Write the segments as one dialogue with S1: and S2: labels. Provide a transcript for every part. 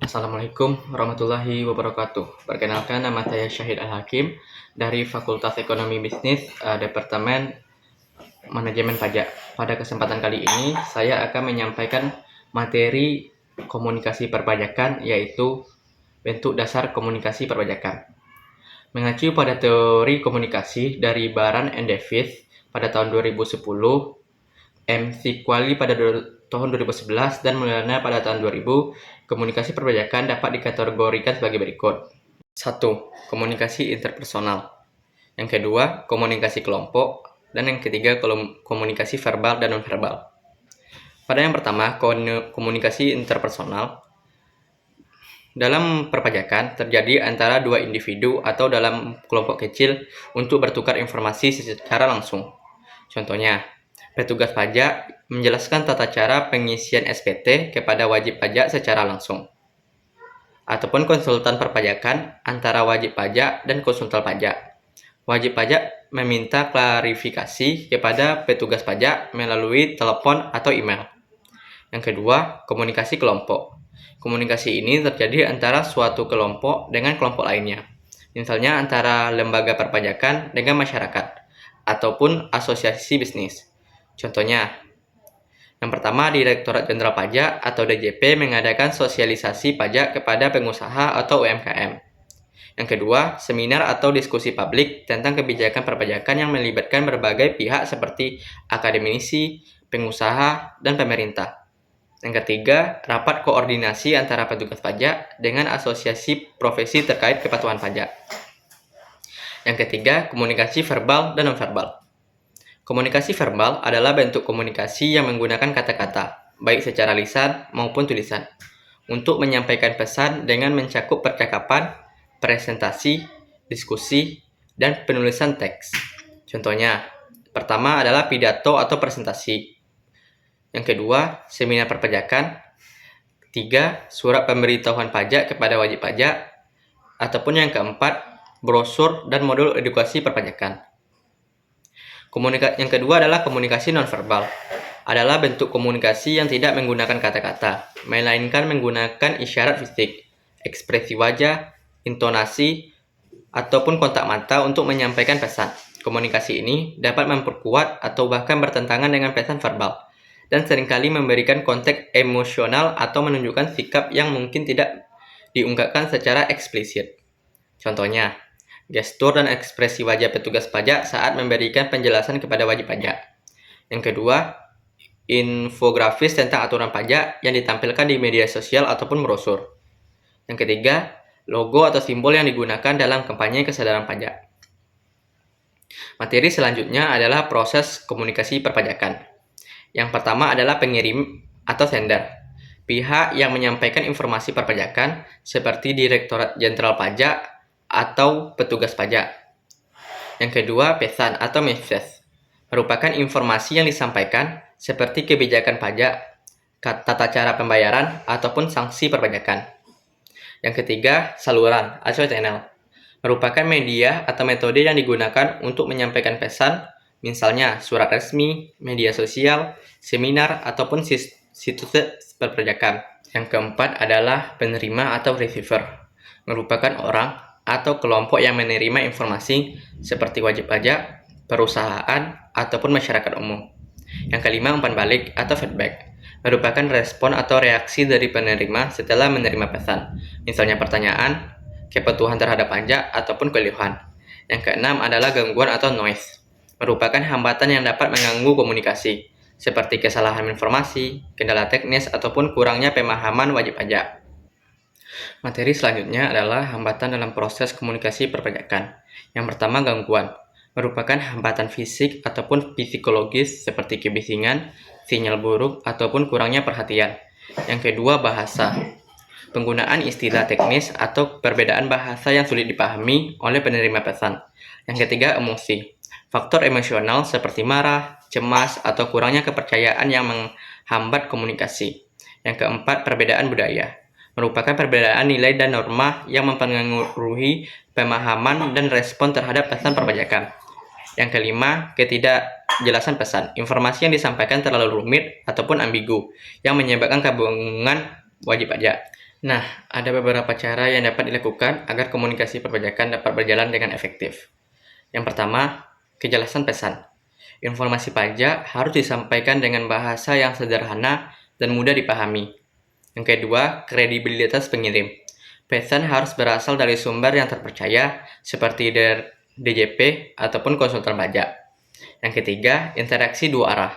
S1: Assalamualaikum warahmatullahi wabarakatuh. Perkenalkan, nama saya Syahid Al-Hakim dari Fakultas Ekonomi Bisnis, Departemen Manajemen Pajak. Pada kesempatan kali ini, saya akan menyampaikan materi komunikasi perpajakan, yaitu bentuk dasar komunikasi perpajakan. Mengacu pada teori komunikasi dari Baran and Davis pada tahun 2010, MC Quali pada tahun 2011, dan Mulana pada tahun 2000, komunikasi perpajakan dapat dikategorikan sebagai berikut. 1. Komunikasi interpersonal. Yang kedua, komunikasi kelompok. Dan yang ketiga, komunikasi verbal dan nonverbal. Pada yang pertama, komunikasi interpersonal. Dalam perpajakan, terjadi antara dua individu atau dalam kelompok kecil untuk bertukar informasi secara langsung. Contohnya, petugas pajak menjelaskan tata cara pengisian SPT kepada wajib pajak secara langsung. Ataupun konsultan perpajakan antara wajib pajak dan konsultan pajak. Wajib pajak meminta klarifikasi kepada petugas pajak melalui telepon atau email. Yang kedua, komunikasi kelompok. Komunikasi ini terjadi antara suatu kelompok dengan kelompok lainnya. Misalnya antara lembaga perpajakan dengan masyarakat, ataupun asosiasi bisnis. Contohnya, yang pertama, Direktorat Jenderal Pajak atau DJP mengadakan sosialisasi pajak kepada pengusaha atau UMKM. Yang kedua, seminar atau diskusi publik tentang kebijakan perpajakan yang melibatkan berbagai pihak seperti akademisi, pengusaha, dan pemerintah. Yang ketiga, rapat koordinasi antara petugas pajak dengan asosiasi profesi terkait kepatuhan pajak. Yang ketiga, komunikasi verbal dan nonverbal. Komunikasi verbal adalah bentuk komunikasi yang menggunakan kata-kata, baik secara lisan maupun tulisan, untuk menyampaikan pesan dengan mencakup percakapan, presentasi, diskusi, dan penulisan teks. Contohnya, pertama adalah pidato atau presentasi. Yang kedua, seminar perpajakan. Ketiga, surat pemberitahuan pajak kepada wajib pajak. Ataupun yang keempat, brosur dan modul edukasi perpajakan. Yang kedua adalah komunikasi nonverbal. Adalah bentuk komunikasi yang tidak menggunakan kata-kata, melainkan menggunakan isyarat fisik, ekspresi wajah, intonasi, ataupun kontak mata untuk menyampaikan pesan. Komunikasi ini dapat memperkuat atau bahkan bertentangan dengan pesan verbal, dan seringkali memberikan konteks emosional atau menunjukkan sikap yang mungkin tidak diungkapkan secara eksplisit. Contohnya, gestur dan ekspresi wajah petugas pajak saat memberikan penjelasan kepada wajib pajak. Yang kedua, infografis tentang aturan pajak yang ditampilkan di media sosial ataupun brosur. Yang ketiga, logo atau simbol yang digunakan dalam kampanye kesadaran pajak. Materi selanjutnya adalah proses komunikasi perpajakan. Yang pertama adalah pengirim atau sender. Pihak yang menyampaikan informasi perpajakan seperti Direktorat Jenderal Pajak atau petugas pajak. Yang kedua, pesan atau message. Merupakan informasi yang disampaikan seperti kebijakan pajak, tata cara pembayaran, ataupun sanksi perpajakan. Yang ketiga, saluran atau channel. Merupakan media atau metode yang digunakan untuk menyampaikan pesan, misalnya surat resmi, media sosial, seminar, ataupun situs perpajakan. Yang keempat adalah penerima atau receiver. Merupakan orang atau kelompok yang menerima informasi seperti wajib pajak, perusahaan, ataupun masyarakat umum. Yang kelima, umpan balik atau feedback. Merupakan respon atau reaksi dari penerima setelah menerima pesan, misalnya pertanyaan, kepatuhan terhadap pajak, ataupun keluhan. Yang keenam adalah gangguan atau noise. Merupakan hambatan yang dapat mengganggu komunikasi, seperti kesalahan informasi, kendala teknis, ataupun kurangnya pemahaman wajib pajak. Materi selanjutnya adalah hambatan dalam proses komunikasi perpajakan. Yang pertama, gangguan. Merupakan hambatan fisik ataupun psikologis seperti kebisingan, sinyal buruk, ataupun kurangnya perhatian. Yang kedua, bahasa. Penggunaan istilah teknis atau perbedaan bahasa yang sulit dipahami oleh penerima pesan. Yang ketiga, emosi. Faktor emosional seperti marah, cemas, atau kurangnya kepercayaan yang menghambat komunikasi. Yang keempat, perbedaan budaya. Merupakan perbedaan nilai dan norma yang mempengaruhi pemahaman dan respon terhadap pesan perpajakan. Yang kelima, ketidakjelasan pesan. Informasi yang disampaikan terlalu rumit ataupun ambigu, yang menyebabkan kebingungan wajib pajak. Nah, ada beberapa cara yang dapat dilakukan agar komunikasi perpajakan dapat berjalan dengan efektif. Yang pertama, kejelasan pesan. Informasi pajak harus disampaikan dengan bahasa yang sederhana dan mudah dipahami. Yang kedua, kredibilitas pengirim. Pesan harus berasal dari sumber yang terpercaya, seperti dari DJP ataupun konsultan pajak. Yang ketiga, interaksi dua arah.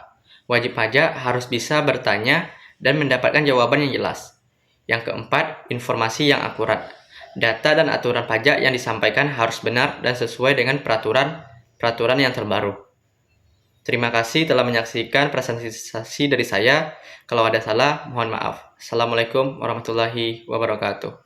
S1: Wajib pajak harus bisa bertanya dan mendapatkan jawaban yang jelas. Yang keempat, informasi yang akurat. Data dan aturan pajak yang disampaikan harus benar dan sesuai dengan peraturan yang terbaru. Terima kasih telah menyaksikan presentasi dari saya. Kalau ada salah, mohon maaf. Assalamualaikum warahmatullahi wabarakatuh.